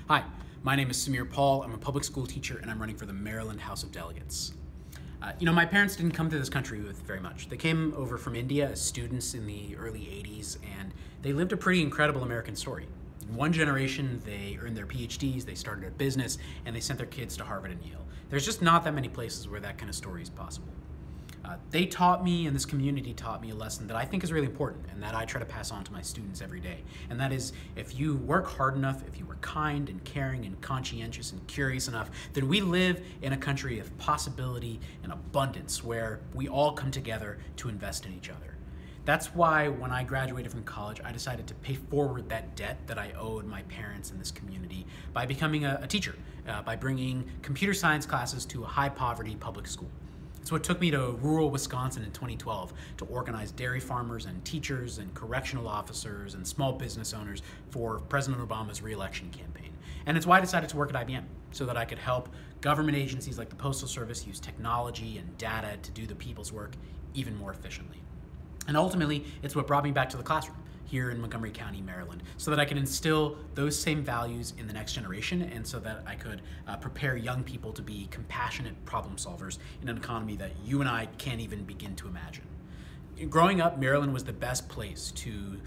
Hi, my name is Samir Paul. I'm a public school teacher and I'm running for the Maryland House of Delegates. My parents didn't come to this country with very much. They came over from India as students in the early 80s and they lived a pretty incredible American story. In one generation, they earned their PhDs, they started a business, and they sent their kids to Harvard and Yale. There's just not that many places where that kind of story is possible. They taught me, and this community taught me a lesson that I think is really important and that I try to pass on to my students every day. And that is, if you work hard enough, if you are kind and caring and conscientious and curious enough, then we live in a country of possibility and abundance where we all come together to invest in each other. That's why when I graduated from college, I decided to pay forward that debt that I owed my parents and this community by becoming a teacher, by bringing computer science classes to a high poverty public school. It's what took me to rural Wisconsin in 2012 to organize dairy farmers and teachers and correctional officers and small business owners for President Obama's re-election campaign. And it's why I decided to work at IBM, so that I could help government agencies like the Postal Service use technology and data to do the people's work even more efficiently. And ultimately, it's what brought me back to the classroom here in Montgomery County, Maryland, so that I could instill those same values in the next generation and so that I could prepare young people to be compassionate problem solvers in an economy that you and I can't even begin to imagine. Growing up, Maryland was the best place to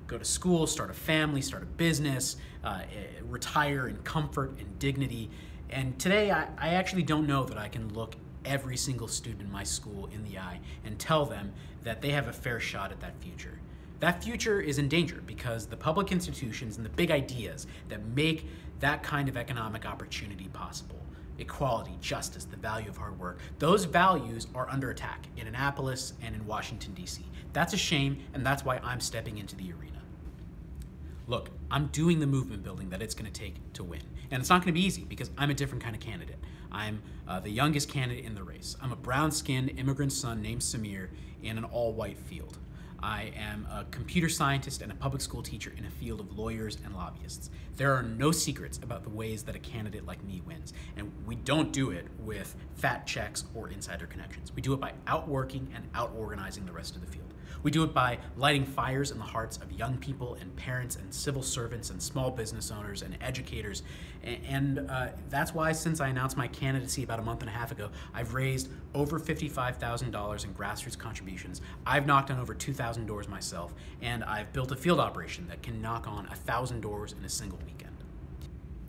go to school, start a family, start a business, retire in comfort and dignity. And today, I actually don't know that I can look every single student in my school in the eye and tell them that they have a fair shot at that future. That future is in danger because the public institutions and the big ideas that make that kind of economic opportunity possible, equality, justice, the value of hard work, those values are under attack in Annapolis and in Washington, D.C. That's a shame, and that's why I'm stepping into the arena. Look, I'm doing the movement building that it's going to take to win. And it's not going to be easy because I'm a different kind of candidate. I'm the youngest candidate in the race. I'm a brown-skinned immigrant son named Samir in an all-white field. I am a computer scientist and a public school teacher in a field of lawyers and lobbyists. There are no secrets about the ways that a candidate like me wins, and we don't do it with fat checks or insider connections. We do it by outworking and out-organizing the rest of the field. We do it by lighting fires in the hearts of young people and parents and civil servants and small business owners and educators. And that's why, since I announced my candidacy about a month and a half ago, I've raised over $55,000 in grassroots contributions. I've knocked on over 2,000 doors myself, and I've built a field operation that can knock on 1,000 doors in a single weekend.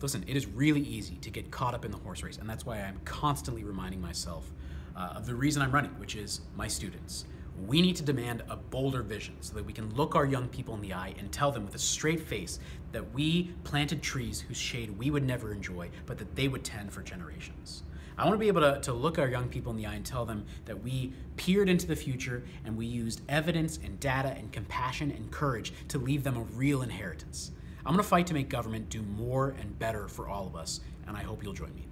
Listen, it is really easy to get caught up in the horse race, and that's why I'm constantly reminding myself of the reason I'm running, which is my students. We need to demand a bolder vision so that we can look our young people in the eye and tell them with a straight face that we planted trees whose shade we would never enjoy, but that they would tend for generations. I want to be able to look our young people in the eye and tell them that we peered into the future and we used evidence and data and compassion and courage to leave them a real inheritance. I'm going to fight to make government do more and better for all of us, and I hope you'll join me.